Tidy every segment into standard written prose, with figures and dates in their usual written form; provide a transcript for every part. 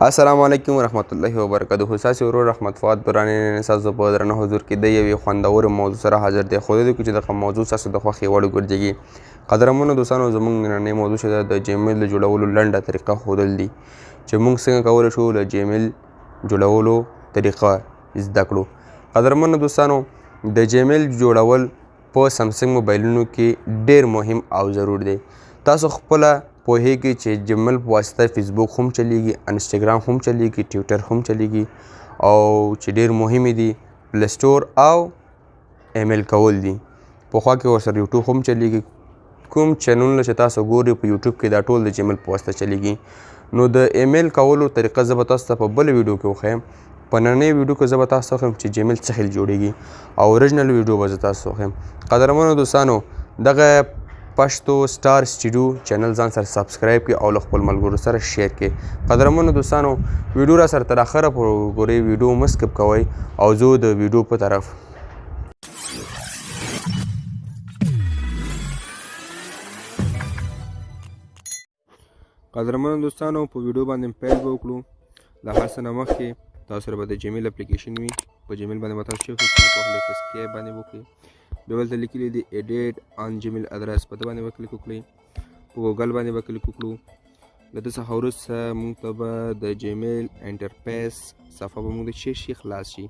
السلام علیکم ورحمت الله وبرکاته. ستاسو ورور رحمت فؤاد برانی نن ستاسو په درنه حضور کې د یوې خوندورې موضوع سره حاضر دی. خو دې چې دغه موضوع ستاسو د خوښې وړ وګرځېږي. قدرمنو دوستانو، زموږ نننۍ موضوع چې ده د جیمیل د جوړولو لنډه طریقه ښودل دي چې موږ څنګه کولی شو له جیمیل جوړولو طریقه زده کړو. قدرمنو دوستانو، د جیمیل جوړول په سمسنګ موبایلونو کې ډېر مهم او ضرور دی. تاسو خپله پوهیږئ چې جیمیل په واسطه فیسبوک هم چلیږي، انسټاګرام هم چلیږي، ټویټر هم چلیږي او چې ډېر مهمې دي پلی سټور او ایمیل کول دي. پخوا کې ورسره یوټیوب هم چلیږي. کوم چینلونه چې تاسو ګورئ په یوټیوب کې دا ټول د جیمیل په واسطه چلیږي. نو د ایمیل کولو طریقه زه به تاسو ته په بله ویډیو کې وښیم. په نننۍ ویډیو کې زه به تاسو ته وښیم چې جیمیل څه خیل جوړیږي او اوریجنل ویډیو به زه تاسو ته وښیم. قدرمنو دوستانو، دغه پښتو سټار سټوډیو چینل ځان سره سبسکرایب کړئ او له خپل ملګرو سره شیر کړئ. قدرمنو دوستانو، ویډیو را سره تر اخره پورې وګورئ، ویډیو مه سکپ کوئ او زه د ویډیو په طرف. قدرمنو دوستانو، په ویډیو باندې پیل به وکړو. له هر څه نه مخکې تاسو سره به د جیمیل اپلیکیشن وي. په جیمیل باندې به تاسو چې کلیک وکړئ، په اسکیپ باندې وکړئ. بیا دلته لیکلي دي ایډیټ آن جیمیل ادرس، په ده باندې به کلیک وکړئ. په ګوګل باندې به کلیک وکړو. له ده څخه وروسته موږ ته به د جیمیل انټرفیس صفحه به موږ د شي خلاص شي.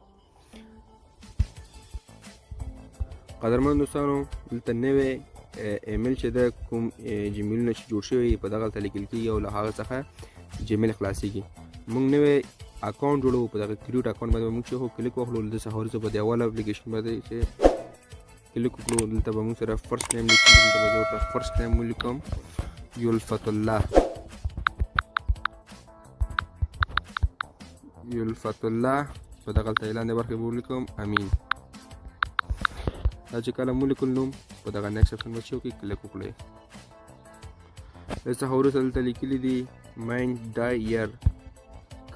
قدرمنو دوستانو، دلته نوی ایمیل چې ده کوم جیمیلونه چې جوړ شوي په دغه هلته لیکل کېږي او له هغه څخه جیمیل خلاصېږي. موږ نوی اکاونټ جوړوو. په دغه کریوټ اکاونټ باندې به موږ چې کلیک وکړو. له ده څخه وروسته په د اول اپلیکیشن باندې چې کلیک وکړو، دلته به موږ سره فرست نیم لیکي. دلته به زه ورته فرست نیم ولیکم یلفت الله. یلفت الله په دغه هلته لاندې برخې به ولیکم امین. دا چې کله مو لیکل نو په دغه نیکسټ اپشن به چې وکړئ کلیک وکړئ. دلته څخه وروسته دلته لیکلي دي منټ د ایر،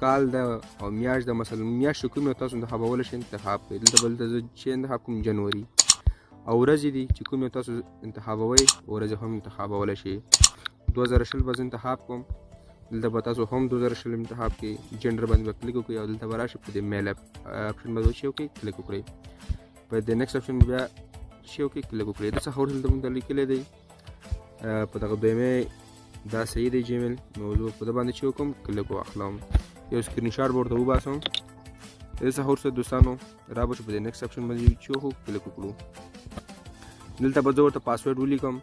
کال ده او میاشت ده. مثلا میاشت کوم یو تاسو انتخابولی شئ انتخاب کړئ. دلته به دلته زه چې انتخاب کوم جنوري. او ورځې دي چې کوم یو تاسو انتخابوئ ورځې هم انتخابولی شئ. 2020 به زه انتخاب کوم. دلته به تاسو هم 2020 انتخاب کړئ. جنډر باندې به کلیک وکړئ او دلته به راشئ په دې میل اپشن باندې چې وکړئ کلیک وکړئ. په دې نیکسټ اپشن بیا چې وکړئ کلیک وکړئ. د څخه وروسته دلته موږ لیکلی دی په دغه دویمې دا صحیح دی جیمیل. نو زه په ده باندې چې وکړم کلیک واخلم. یو سکرین شاټ به ورته وباسم. د دې څخه وروسته دوستانو را به شو په دې نیکسټ اپشن باندې چې وکړو کلیک وکړو. دلته به زه ورته پاسورډ ولیکم.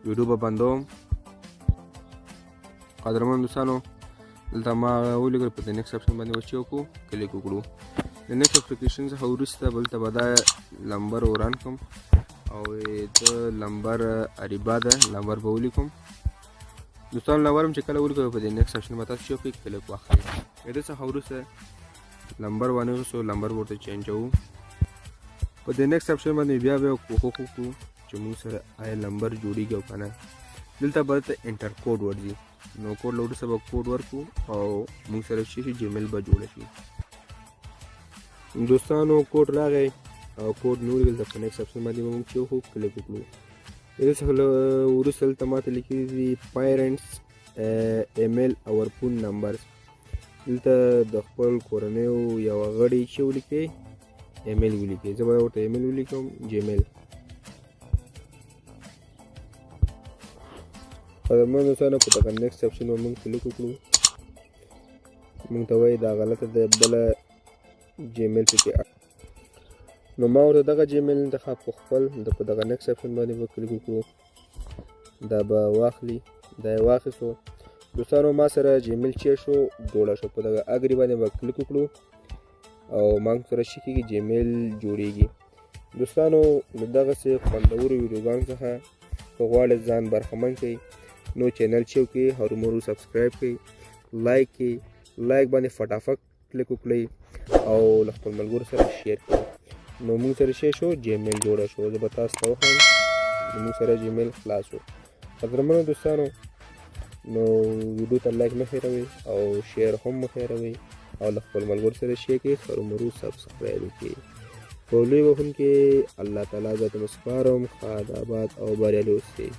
ویډیو به بندوم. قدرمنو دوستانو، دلته ما ولیکل. په دې نیکسټ اپشن باندې به چې وکړو کلیک وکړو. د نیکسټ اپلیکیشن څخه وروسته بلته به دا لمبر وران کړم او د لمبر اریبا ده لمبر به ولیکم. دوستانو لمبر هم چې کله ولیکم په دې نیکسټ اپشن به تاسو چې وکړئ کلیک واخلئ. د دې څخه وروسته لمبر وانخیستو، لمبر ورته چینجوو. په دې نیکسټ اپشن باندې بیا بیا کوښښ وکړو چې موږ سره آیا لمبر جوړیږي او که نه. دلته به دلته انټر کوډ ورځي. نو کوډ له وروسته به کوډ ورکړو او موږ سره چې شي جیمیل به جوړه شي. دوستانو کوډ راغی او کوډ مې ولیکل. په نیکسټ اپشن باندې به موږ چې وکړو کلیک وکړو. د دې څخه وروسته دلته ماته لیکلي دي پیرنټس ایمیل اور فون نمبرز. دلته د خپل کورنیو یوه غړي چې ولیکئ ایمیل ولیکئ. زه به ورته ایمیل ولیکم جیمیل. قدرمنو دوستانو، په دغه نیکسټ اپشن به موږ کلیک وکړو. موږ ته وایي دا غلطه ده، بله جیمیل پکې. نو ما ورته دغه جیمیل انتخاب کړو خپل. په دغه نیکسټ اپشن باندې به کلیک وکړو. دا به واخلي. دا یې واخیستو. دوستانو ما سره جیمیل چې شو جوړه شو. په دغه اګري باندې به کلیک وکړو او ما سره چې کېږي جیمیل جوړیږي. دوستانو له دغسې خوندورو ویډیوګانو څخه که غواړئ ځان برخمن کړئ نو چینل چې وکړئ هرومرو سبسکرایب کړئ، لایک کړئ. لایک باندې فټافټ کلیک وکړئ او له خپل ملګرو سره شیر کړئ. نو موږ سره چې شو جیمیل جوړه شو. زه به تاسو ته وښیم موږ سره جیمیل خلاص شو. قدرمنو دوستانو، نو ویډیو ته لایک مه هېروئ او شیر هم مه هېروئ او له خپل ملګرو سره شیر کړئ، هرومرو سبسکرایب وکړئ. په لوی بخښونکي الله تعالی ذات مو سپارم. ښاد، آباد او بریالي اوسئ.